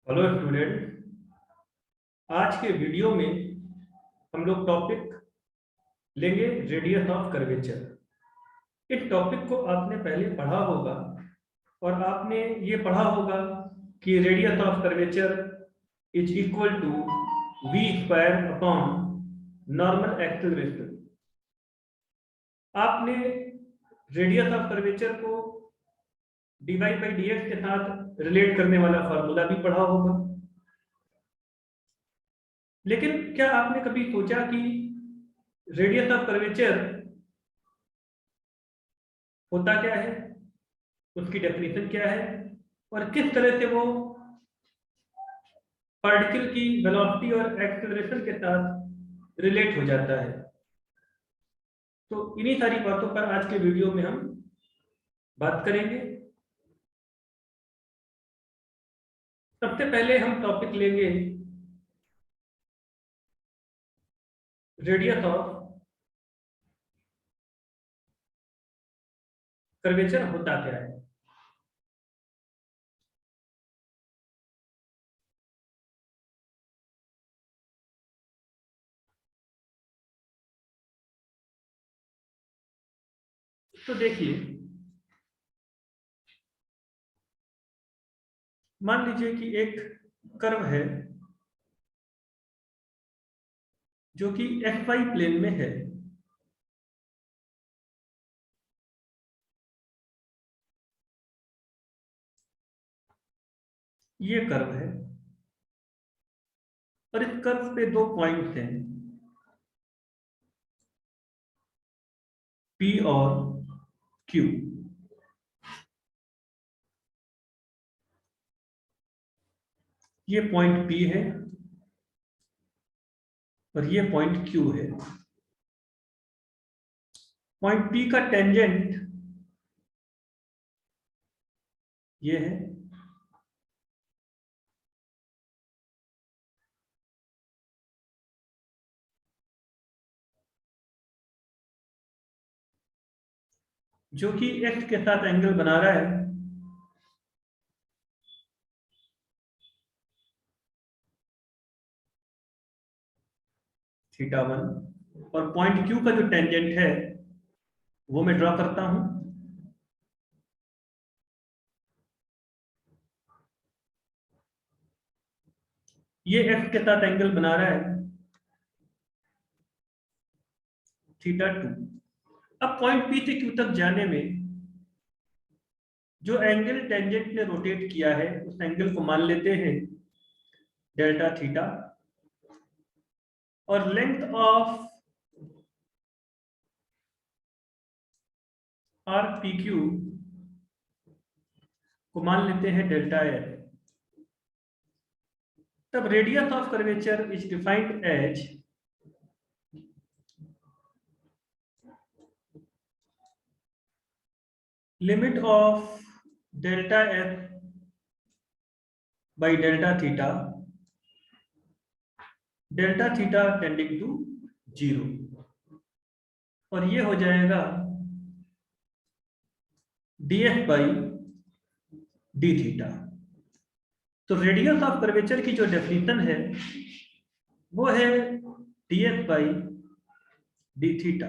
Hello student. आज के video में हम लोग टॉपिक लेंगे रेडियस ऑफ कर्वेचर। इस टॉपिक को आपने पहले पढ़ा होगा और आपने ये पढ़ा होगा कि radius of curvature is equal to V square upon normal acceleration. आपने रेडियस ऑफ कर्वेचर को dy बाई dx के साथ रिलेट करने वाला फार्मूला भी पढ़ा होगा। लेकिन क्या आपने कभी सोचा कि रेडियस ऑफ कर्वेचर होता क्या है, उसकी डेफिनेशन क्या है और किस तरह से वो पार्टिकल की वेलोसिटी और एक्सेलरेशन के साथ रिलेट हो जाता है? तो इन्हीं सारी बातों पर आज के वीडियो में हम बात करेंगे। सबसे पहले हम टॉपिक लेंगे रेडियस ऑफ कर्वेचर होता क्या है। तो देखिए, मान लीजिए कि एक कर्व है जो कि xy प्लेन में है। ये कर्व है और इस कर्व पे दो पॉइंट्स हैं, P और Q। ये पॉइंट P है और ये पॉइंट Q है। पॉइंट P का टेंजेंट ये है जो कि x के साथ एंगल बना रहा है θ1। और पॉइंट Q का जो टेंजेंट है वो मैं ड्रॉ करता हूं। ये x के साथ एंगल बना रहा है θ2। अब पॉइंट P से Q तक जाने में जो एंगल टेंजेंट ने रोटेट किया है उस एंगल को मान लेते हैं डेल्टा थीटा, और length of arc P Q को मान लेते हैं डेल्टा एल। तब radius of curvature is defined as limit of delta F by delta theta tending to 0, और ये हो जाएगा df बाई डी थीटा। तो रेडियस ऑफ कर्वेचर की जो डेफिनेशन है वो है df बाई डी थीटा।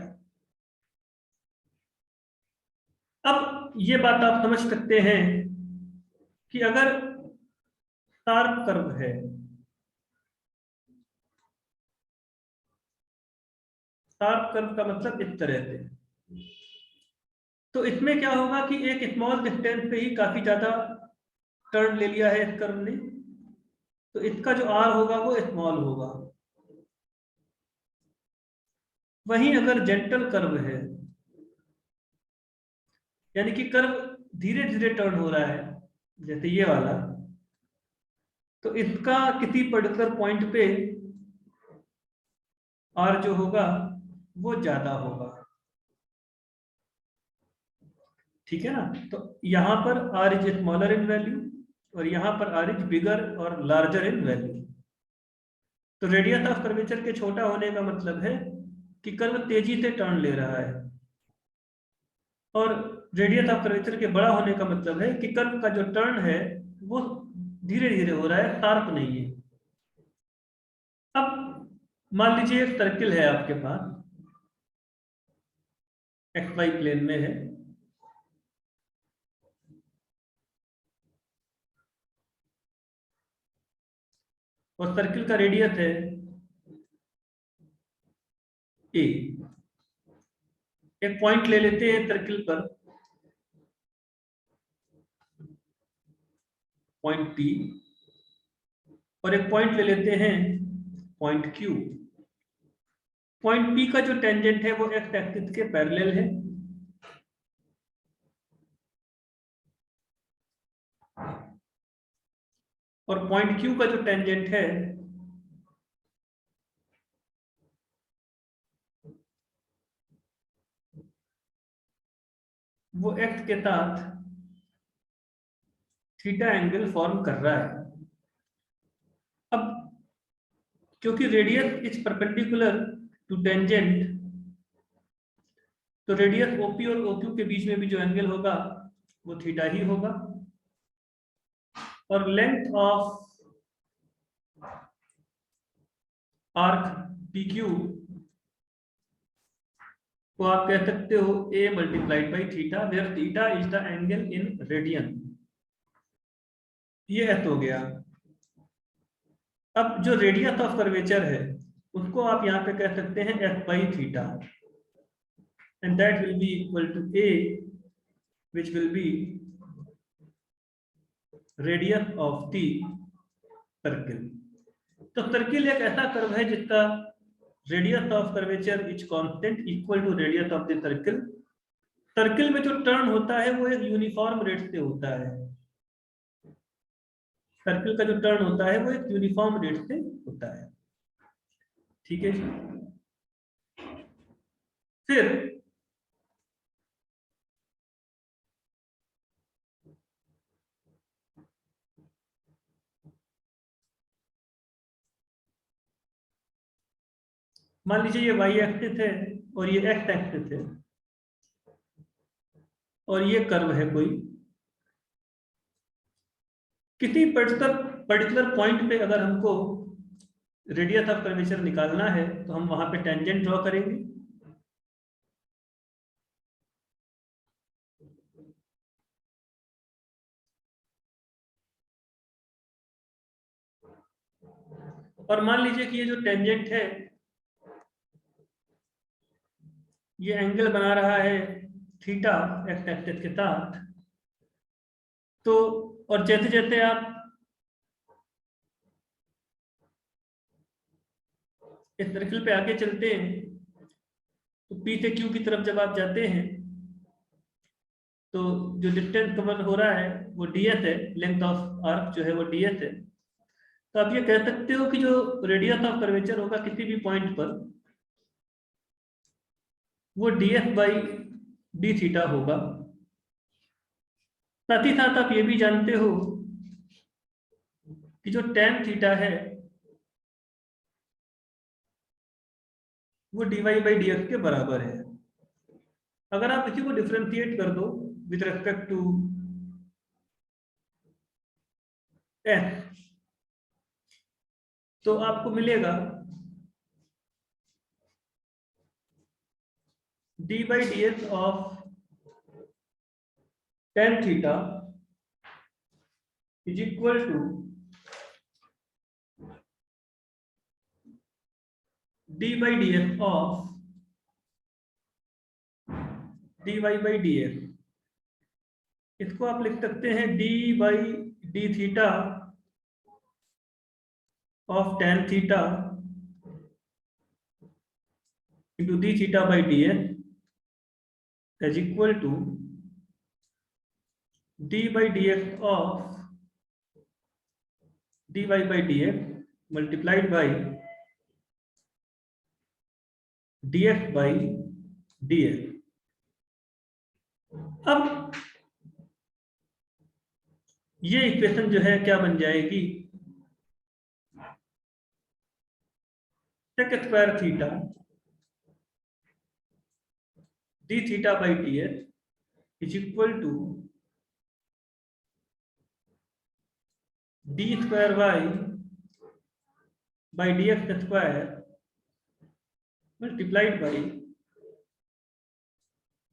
अब ये बात आप समझ सकते हैं कि अगर शार्प कर्व है, शार्प कर्व का मतलब इस तरह से, तो इसमें क्या होगा कि एक स्मॉल डिस्टेंस पे ही काफी ज्यादा टर्न ले लिया है इस कर्व ने, तो इसका जो आर होगा वो स्मॉल होगा। वहीं अगर जेंटल कर्व है, यानी कि कर्व धीरे धीरे टर्न हो रहा है जैसे ये वाला, तो इसका किसी पर्टिकुलर पॉइंट पे आर जो होगा वो ज्यादा होगा। ठीक है ना? तो यहां पर R is smaller in value और यहां पर आर इज बिगर और लार्जर इन वैल्यू। तो रेडियस ऑफ कर्वेचर के छोटा होने का मतलब है कि कर्व तेजी से टर्न ले रहा है, और रेडियस ऑफ कर्वेचर के बड़ा होने का मतलब है कि कर्व का जो टर्न है वो धीरे धीरे हो रहा है, शार्प नहीं है। अब मान लीजिए एक सर्किल है आपके पास, एक्स वाई प्लेन में है, और सर्किल का रेडियस है ए। एक पॉइंट ले लेते हैं सर्किल पर, पॉइंट पी, और एक पॉइंट ले लेते हैं पॉइंट क्यू। पॉइंट पी का जो टेंजेंट है वो एक्स एक्सिस के पैरेलल है, और पॉइंट क्यू का जो टेंजेंट है वो एक्स के साथ थीटा एंगल फॉर्म कर रहा है। अब क्योंकि radius is perpendicular to tangent, तो रेडियस ओपी और ओक्यू के बीच में भी जो एंगल होगा वो थीटा ही होगा, और length of arc P Q को आप कह सकते हो a multiplied by theta, where theta is the angle in radian. ये एस हो गया। अब जो रेडियस ऑफ कर्वेचर है उसको आप यहाँ पे कह सकते हैं F by theta, and that will be equal to a which will be radius of the circle. तो सर्किल एक ऐसा कर्व है जिसका radius of curvature is constant equal to radius of the circle. Circle में जो turn होता है वो एक यूनिफॉर्म रेट से होता है, सर्किल का जो टर्न होता है वो एक यूनिफॉर्म रेट से होता है। ठीक है जी। फिर मान लीजिए ये वाई एक्सिस है और ये एक्स एक्सिस है, और ये कर्व है कोई। किसी पर्टिकुलर पॉइंट पे अगर हमको रेडियस ऑफ कर्वेचर निकालना है तो हम वहां पे टेंजेंट ड्रॉ करेंगे, और मान लीजिए कि ये जो टेंजेंट है ये एंगल बना रहा है थीटा एक्स एक्सिस के साथ। तो और जैसे जैसे आप इस सर्किल पे आगे चलते हैं तो पी से क्यू की तरफ जब आप जाते हैं तो जो डिस्टेंस कवर हो रहा है वो ds है, लेंथ ऑफ आर्क जो है वो ds है। तो आप ये कह सकते हो कि जो रेडियस ऑफ कर्वेचर होगा किसी भी पॉइंट पर वो ds बाई डी थीटा होगा। साथ ही साथ आप ये भी जानते हो कि जो tan थीटा है वो dy बाई डी एक्स के बराबर है। अगर आप इसी को डिफ्रेंशिएट कर दो विद रेस्पेक्ट टू s तो आपको मिलेगा D by D S of tan theta is equal to D by D S of D Y by D S. इसको आप लिख सकते हैं D by D theta of tan theta into D theta by D S is equal to D by D X of D Y by D X multiplied by D X by D X. अब ये equation जो है क्या बन जाएगी, sec square theta D theta by D S is equal to D square Y by D X square multiplied by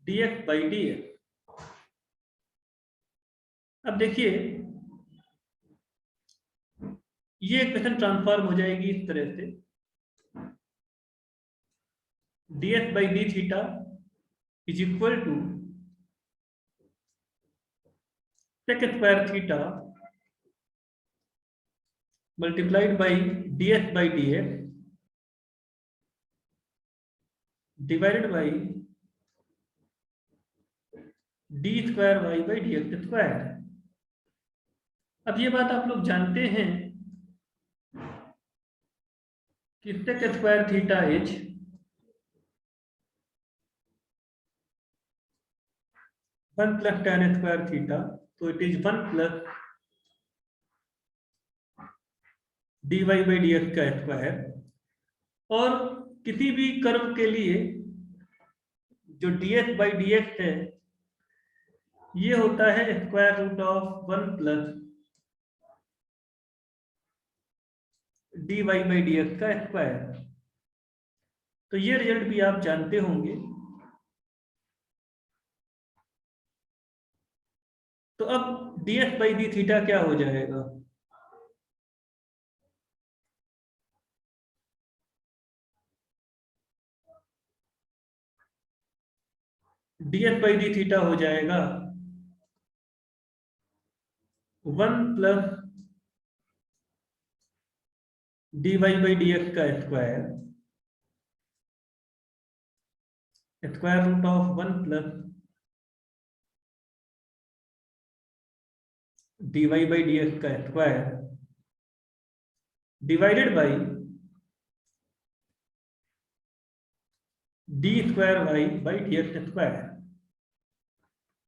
D X by D X. अब देखिए ये इक्वेशन ट्रांसफॉर्म हो जाएगी इस तरह से, D X by D theta is equal to sec square theta multiplied by D X by D X divided by D square Y by D X square. अब ये बात आप लोग जानते हैं कि sec square theta is one plus tan square theta, तो it is one plus D Y by D X का स्क्वायर। और किसी भी कर्व के लिए जो D X by D X है ये होता है square root of one plus D Y by D X का स्क्वायर। तो ये रिजल्ट भी आप जानते होंगे। तो अब D X by D theta क्या हो जाएगा? D X by D theta हो जाएगा one plus D Y by D X का square, square root of one plus D Y by D X का square divided by D square Y by D X square.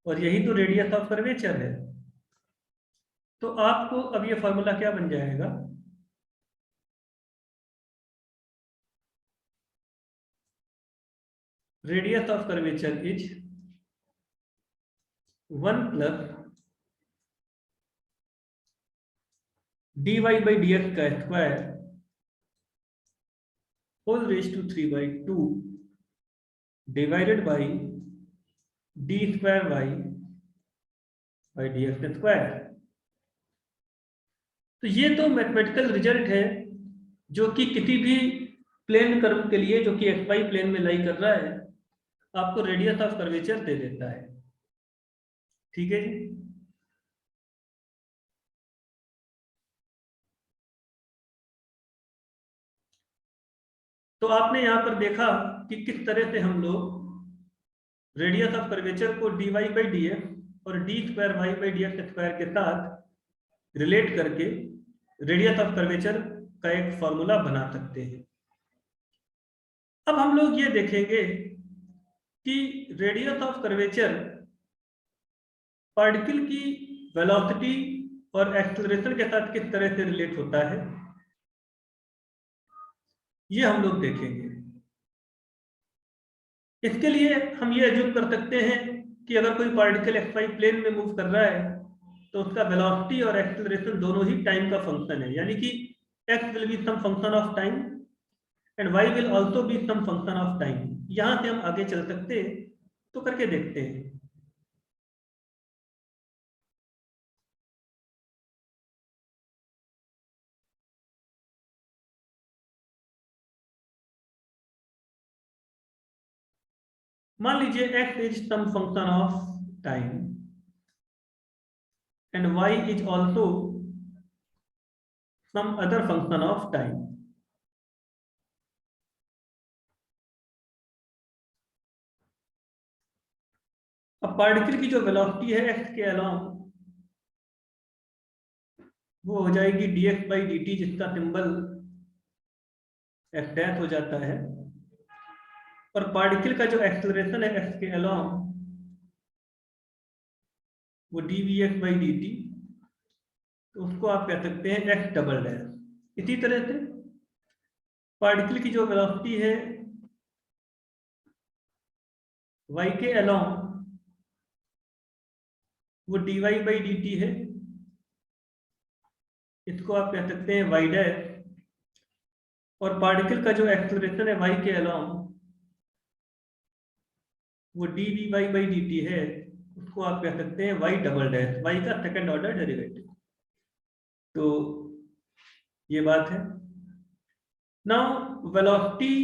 और यही तो radius of curvature है। तो आपको अब ये फॉर्मूला क्या बन जाएगा? Radius of curvature is one plus D Y by D X का square whole raise to 3/2 divided by D square Y by D X square. तो ये तो मैथमेटिकल रिजल्ट है जो कि किसी भी प्लेन कर्व के लिए जो कि एक्स वाई प्लेन में लाई कर रहा है आपको रेडियस ऑफ कर्वेचर दे देता है। ठीक है जी। तो आपने यहां पर देखा कि किस तरह से हम लोग रेडियस ऑफ कर्वेचर को D Y by D X और D square Y by D X square के साथ रिलेट करके रेडियस ऑफ कर्वेचर का एक फॉर्मूला बना सकते हैं। अब हम लोग ये देखेंगे कि रेडियस ऑफ कर्वेचर पार्टिकल की वेलोसिटी और एक्सेलरेशन के साथ किस तरह से रिलेट होता है, ये हम लोग देखेंगे। इसके लिए हम ये एज्यूम कर सकते हैं कि अगर कोई पार्टिकल एक्स वाई प्लेन में मूव कर रहा है तो उसका वेलोसिटी और एक्सेलरेशन दोनों ही टाइम का फंक्शन है, यानी कि x will be some function of time and y will also be some function of time. यहां से हम आगे चल सकते हैं, तो करके देखते हैं। मान लीजिए x is some function of time and y is also some other function of time. अब पार्टिकल की जो वेलोसिटी है x के अलोंग वो हो जाएगी dx बाई dt, जिसका सिंबल x डैश हो जाता है। और पार्टिकल का जो एक्सेलरेशन है x के अलोंग वो dvx बाई dt, तो उसको आप कह सकते हैं x डबल डैश। इसी तरह से पार्टिकल की जो वेलोसिटी है y के अलोंग वो dy बाई dt है। इसको आप कह सकते हैं वाई डैश, और पार्टिकल का जो एक्सेलरेशन है वाई के अलोंग वो D V Y by D T है, उसको आप कह सकते हैं वाई डबल डैश, वाई का सेकंड ऑर्डर डेरिवेटिव। तो ये बात है। Now velocity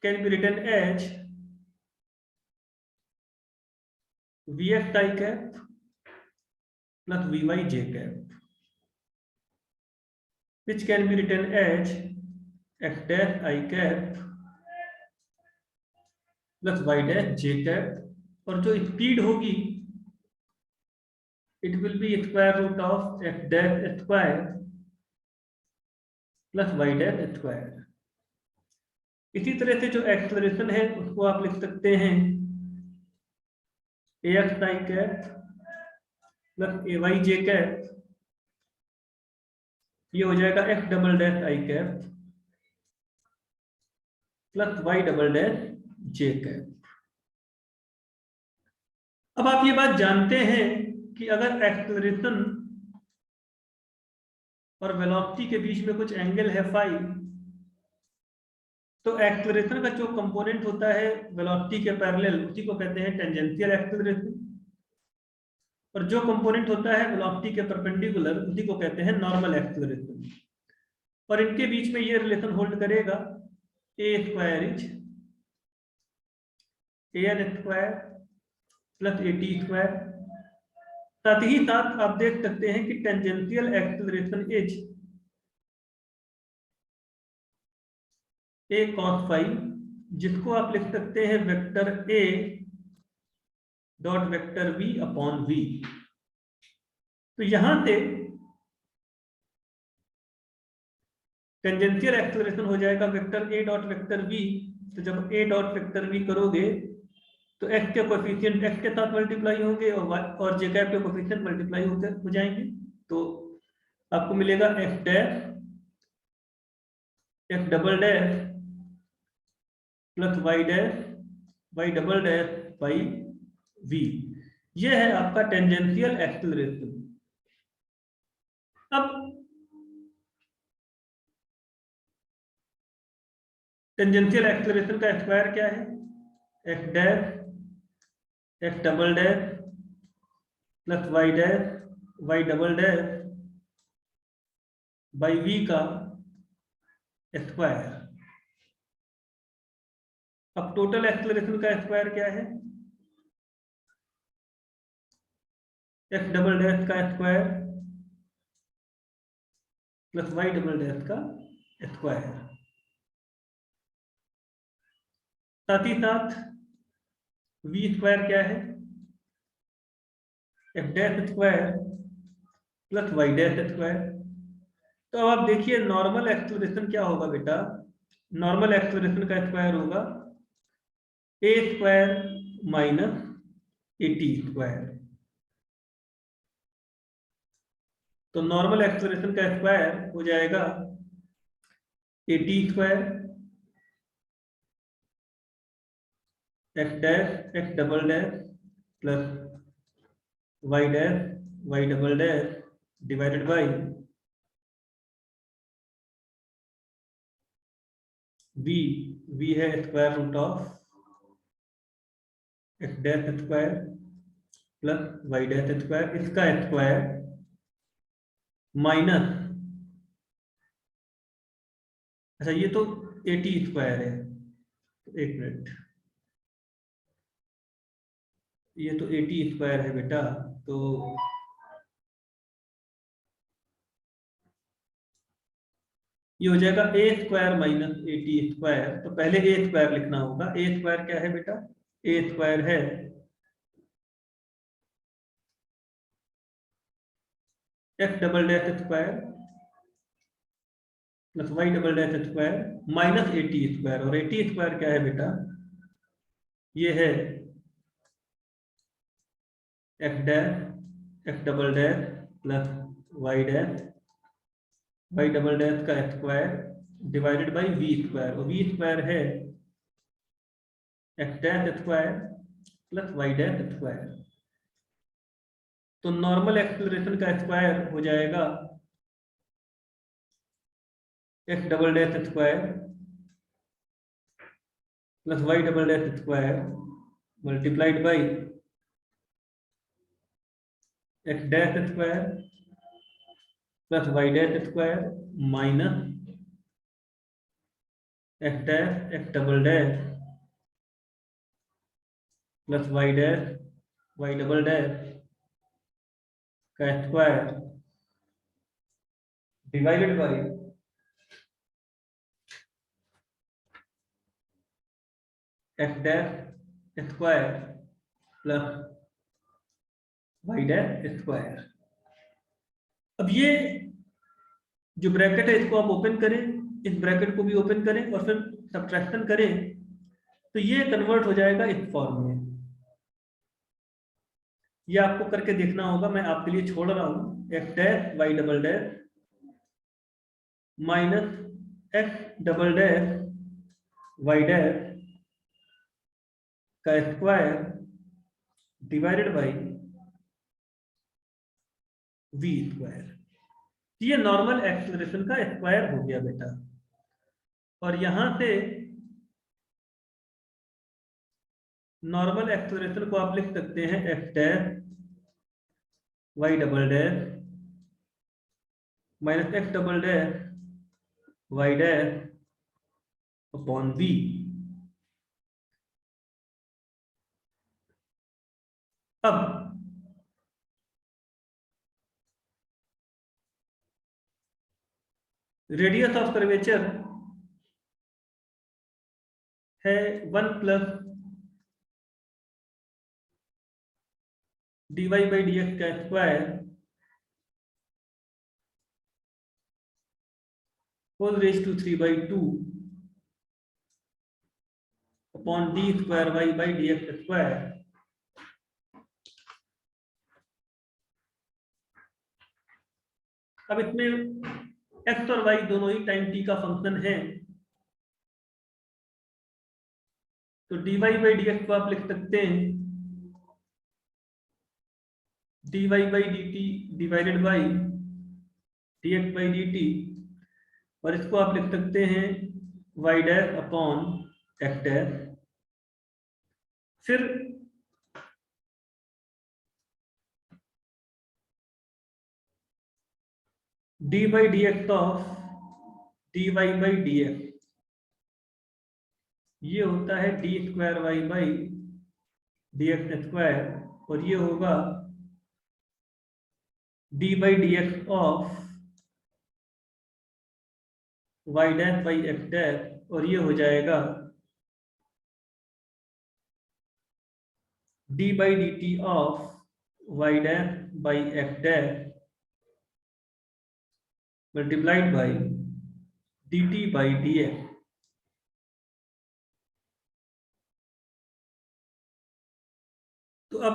can be written as V X I cap plus V Y J cap, which can be written as x dash I cap plus y dash j cap, और जो speed होगी it will be square root of x dash square plus y dash square. इसी तरह से जो acceleration है उसको आप लिख सकते हैं ax I cap plus ay j cap, ये हो जाएगा x double dash I cap plus y double dash j cap। अब आप ये बात जानते हैं कि अगर एक्सेलरेशन और वेलोसिटी के बीच में कुछ एंगल है फाई, तो एक्सेलरेशन का जो कंपोनेंट होता है वेलोसिटी के पैरेलल उसी को कहते हैं टेंजेंशियल एक्सेलरेशन, और जो कंपोनेंट होता है वेलोसिटी के परपेंडिकुलर उसी को कहते हैं नॉर्मल एक्सेलरेशन। और इनके बीच में ये रिलेशन होल्ड करेगा a square is a n square plus a t square. साथ ही साथ आप देख सकते हैं कि tangential acceleration is a cos phi, जिसको आप लिख सकते हैं vector a dot vector v upon v. तो यहां से टेंजेंशियल एक्सेलरेशन हो जाएगा vector a dot vector v. तो जब ए डॉट वेक्टर वी करोगे तो एक्स के कोएफिशिएंट एक्स के साथ मल्टीप्लाई होंगे और जे कैप के कोएफिशिएंट मल्टीप्लाई हो जाएंगे। तो आपको मिलेगा F dash F double dash plus Y dash Y double dash by V. ये है आपका टेंजेंशियल एक्सेलरेशन। अब टेंजेंशियल एक्सेलरेशन का स्क्वायर क्या है? X dash x double dash plus Y dash Y double dash by V का square. अब total acceleration का स्क्वायर क्या है? एक्स डबल डैश का square plus Y double dash का स्क्वायर। साथ ही साथ वी स्क्वायर क्या है? F dash square plus Y dash square. तो अब आप देखिए नॉर्मल एक्सेलरेशन क्या होगा बेटा? नॉर्मल एक्सेलरेशन का स्क्वायर होगा a square minus a t square. तो नॉर्मल एक्सेलरेशन का स्क्वायर हो जाएगा a t square x dash x double dash plus Y dash Y double dash divided by v. V है square root of x dash square plus Y dash square, इसका square minus, अच्छा ये तो ए t square है, एक minute, ये तो ए t square है बेटा। तो ये हो जाएगा a square minus a t square. तो पहले ए स्क्वायर लिखना होगा। ए स्क्वायर क्या है बेटा? ए स्क्वायर है x double dash square plus Y double dash square minus a t square. और ए टी स्क्वायर क्या है बेटा? ये है x dash x double dash plus Y dash Y double dash का square divided by v square. और v square है x dash square plus Y dash square. तो नॉर्मल एक्सेलरेशन का स्क्वायर हो जाएगा x double dash square plus Y double dash square multiplied by x dash square plus Y dash square minus x dash x double dash plus Y dash Y double dash का square divided by x dash square plus Y dash square. अब ये जो bracket है इसको आप open करें, इस bracket को भी ओपन करें और फिर सब्ट्रैक्शन करें तो ये कन्वर्ट हो जाएगा इस फॉर्म में। ये आपको करके देखना होगा, मैं आपके लिए छोड़ रहा हूं। X dash Y double dash minus x double dash y dash का square divided by v square. ये नॉर्मल एक्सेलरेशन का स्क्वायर हो गया बेटा। और यहां से नॉर्मल एक्सेलरेशन को आप लिख सकते हैं x dash Y double dash minus x double dash y dash upon v. अब रेडियस ऑफ कर्वेचर है 1 plus dy by D X का square whole raise to 3/2 upon D square Y by D X square. अब इसमें x और y दोनों ही time t का function है, तो dy बाई डी एक्स को आप लिख सकते हैं dy by D T divided by D X by D T, और इसको आप लिख सकते हैं y dash upon x dash. फिर D by D X of D Y by D X, ये होता है D square Y by D X square, और ये होगा D by D X of y dash by x dash, और ये हो जाएगा D by D T of y dash by x dash multiplied by D T by D X. तो अब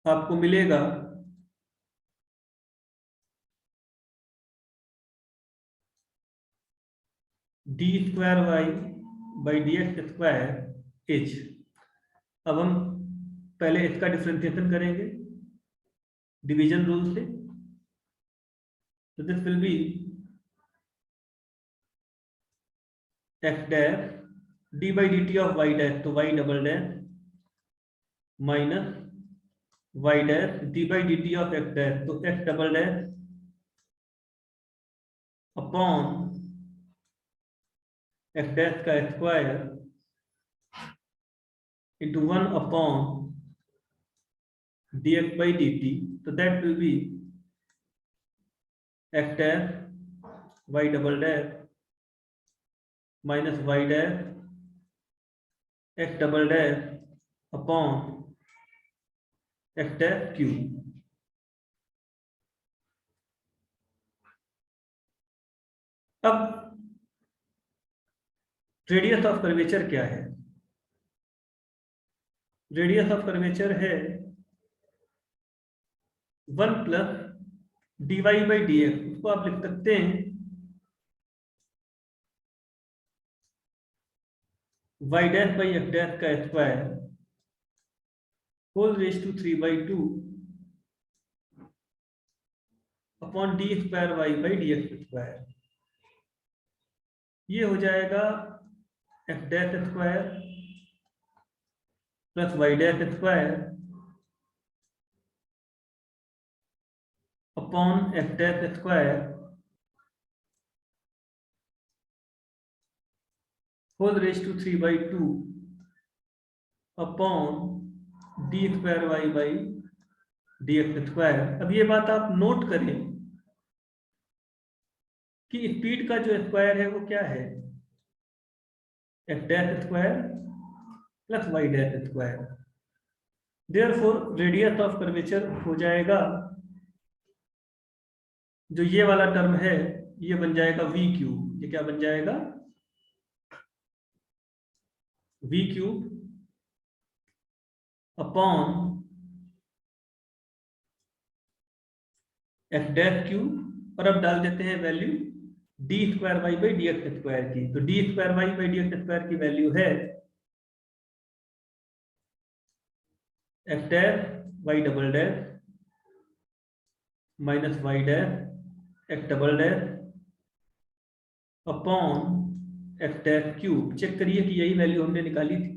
आपको मिलेगा D square Y by D X square H. अब हम पहले इसका डिफरेंशिएशन करेंगे डिवीजन रूल से, तो this will be x dash D by D T of y dash, तो y double dash minus Y dash D by D T of x dash, तो x double dash upon x dash का square into 1 upon D X by D T, तो that will be x dash Y double dash minus Y dash x double dash upon x dash cube. अब radius of curvature क्या है? Radius of curvature है 1 plus D Y by D X, उसको आप लिख सकते हैं y dash by x dash का square whole raise to 3/2 upon D square Y by D X square. ये हो जाएगा F dash square plus Y dash square upon F dash square whole raise to 3/2 upon D square Y by D X square. अब ये बात आप note करें कि speed का जो स्क्वायर है वो क्या है, F dash square plus Y dash square. Therefore radius of curvature हो जाएगा, जो ये वाला टर्म है ये बन जाएगा वी क्यूब। ये क्या बन जाएगा, V cube upon F dash cube, और अब डाल देते हैं value D square Y by D X square की। तो D square Y by D X square की वैल्यू है F dash Y double dash minus Y dash x double dash upon F dash cube. Check करिए कि यही value हमने निकाली थी।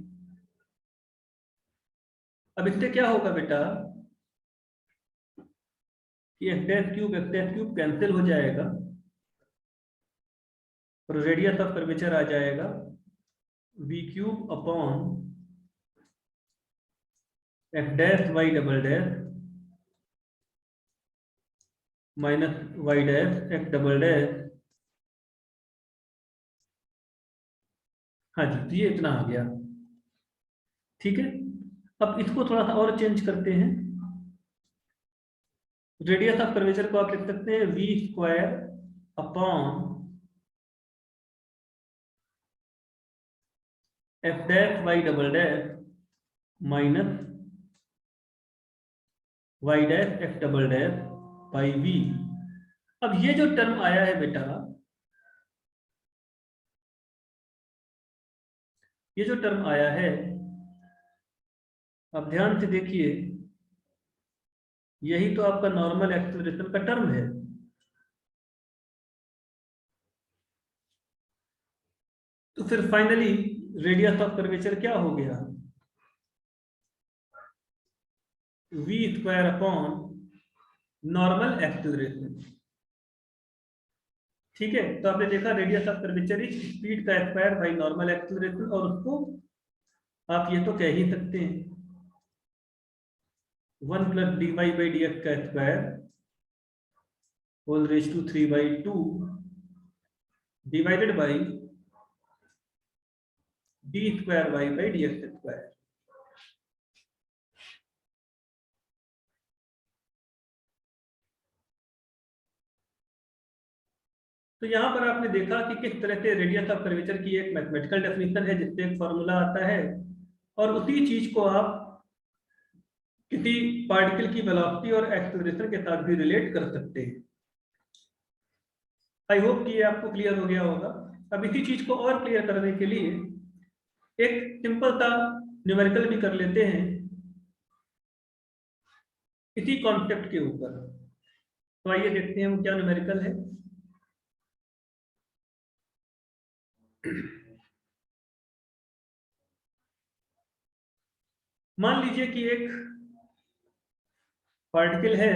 अब इससे क्या होगा बेटा कि एफ डैश क्यूब कैंसिल हो जाएगा और रेडियस ऑफ कर्वेचर आ जाएगा V cube upon F dash Y double dash minus Y dash x double dash. हाँ जी, तो ये इतना आ गया। ठीक है, अब इसको थोड़ा सा और चेंज करते हैं। रेडियस ऑफ कर्वेचर को आप लिख सकते हैं V square upon F dash Y double dash minus Y dash x double dash by V. अब ये जो टर्म आया है बेटा, ये जो टर्म आया है, अब ध्यान से देखिए, यही तो आपका नॉर्मल एक्सेलरेशन का टर्म है। तो फिर फाइनली रेडियस ऑफ कर्वेचर क्या हो गया, V square upon normal acceleration. ठीक है, तो आपने देखा radius of curvature is speed का स्क्वायर बाई नॉर्मल एक्सेलरेशन, और उसको आप ये तो कह ही सकते हैं 1 plus D Y by D X का square whole raise to 3/2 divided by D square Y by D X square. तो यहां पर आपने देखा कि किस तरह से रेडियस ऑफ कर्वेचर की एक मैथमेटिकल डेफिनेशन है जिससे एक फॉर्मूला आता है, और उसी चीज को आप किसी पार्टिकल की वेलोसिटी और एक्सेलरेशन के साथ भी रिलेट कर सकते हैं। आई होप कि ये आपको क्लियर हो गया होगा। अब इसी चीज को और क्लियर करने के लिए एक सिंपल सा न्यूमेरिकल भी कर लेते हैं इसी कॉन्सेप्ट के ऊपर। तो आइए देखते हैं वो क्या न्यूमेरिकल है। मान लीजिए कि एक पार्टिकल है,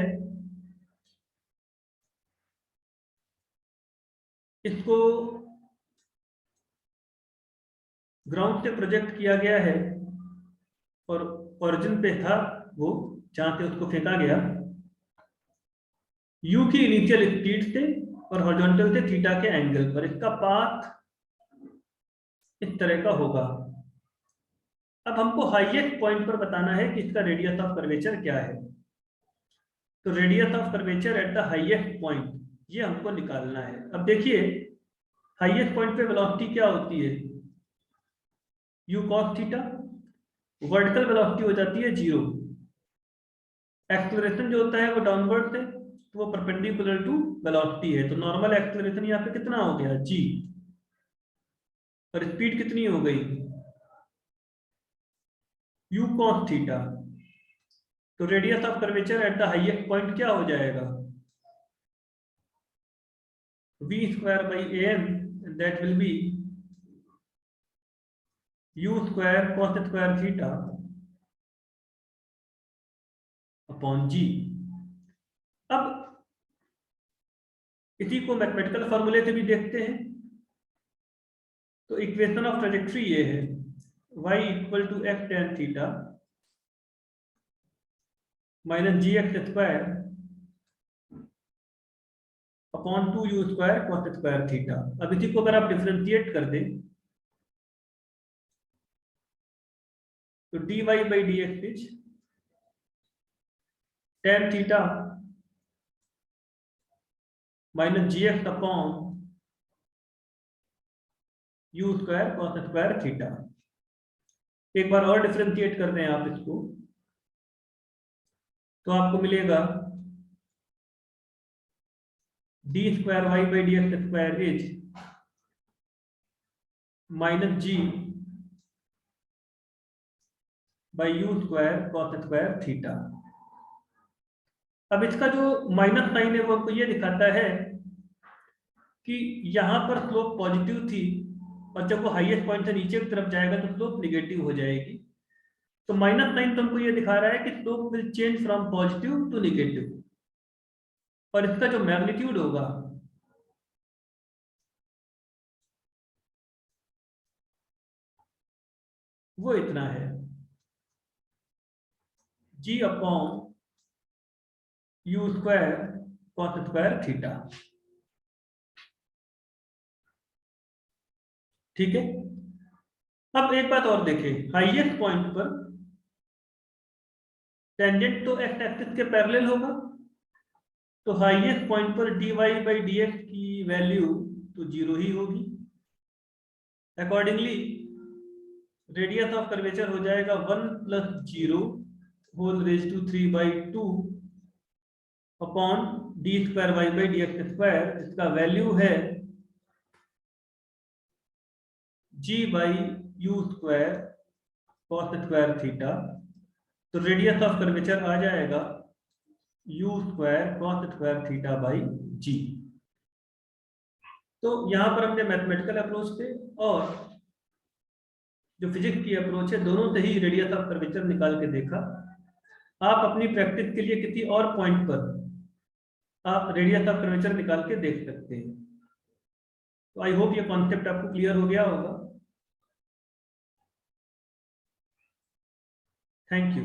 इसको ग्राउंड से प्रोजेक्ट किया गया है और ओरिजिन पे था वो, जहां से उसको फेंका गया, यू की इनिशियल स्पीड से और हॉरिजॉन्टल से थीटा के एंगल पर। इसका पाथ इस तरह का होगा। अब हमको हाईएस्ट पॉइंट पर बताना है कि इसका रेडियस ऑफ कर्वेचर क्या है। तो radius of curvature at the highest point, ये हमको निकालना है। अब देखिए, हाईएस्ट पॉइंट पे वेलोसिटी क्या होती है, u cos theta. Vertical velocity हो जाती है 0। एक्सेलरेशन जो होता है वो डाउनवर्ड से, तो वो परपेंडिकुलर टू वेलोसिटी है। तो नॉर्मल एक्सेलरेशन यहाँ पे कितना हो गया, g, और स्पीड कितनी हो गई, u cos थीटा। तो radius of curvature at the highest point क्या हो जाएगा, v square by an that will be u square cos square theta upon g। अब इसी को मैथमेटिकल फॉर्मूले से भी देखते हैं। तो इक्वेशन ऑफ ट्रेजेक्ट्री ये है y equal to f tan theta minus G X square upon 2u square cos square theta. अब इसी को अगर आप डिफरेंशिएट कर दें तो dy by D X is tan theta minus G X upon u square cos square theta. एक बार और डिफरेंशिएट कर दें आप इसको तो आपको मिलेगा D square Y by D X square is minus G by you square cos square theta. अब इसका जो माइनस साइन है वो आपको ये दिखाता है कि यहाँ पर स्लोप पॉजिटिव थी और जब वो हाईएस्ट पॉइंट से नीचे की तरफ जाएगा तो स्लोप निगेटिव हो जाएगी। तो माइनस साइन तो हमको ये दिखा रहा है कि slope will change from positive to negative, और इसका जो मैग्नीट्यूड होगा वो इतना है g upon U square cos square theta. ठीक है। अब एक बात और देखें, हाईएस्ट पॉइंट पर टेंजेंट तो एक्स एक्सिस के पैरेलल होगा, तो हाईएस्ट पॉइंट पर dy बाई डी एक्स की वैल्यू तो 0 ही होगी। अकॉर्डिंगली रेडियस ऑफ कर्वेचर हो जाएगा 1 plus 0 whole raise to 3 by 2 upon D square Y by D X square. इसका वैल्यू है g by you square cos square theta. तो radius of curvature आ जाएगा u square cos square theta by G. तो यहां पर हमने mathematical approach से और जो फिजिक्स की अप्रोच है दोनों से ही रेडियस ऑफ कर्वेचर निकाल के देखा। आप अपनी प्रैक्टिस के लिए किसी और पॉइंट पर आप रेडियस ऑफ कर्वेचर निकाल के देख सकते हैं। तो आई होप ये कॉन्सेप्ट आपको क्लियर हो गया होगा। Thank you.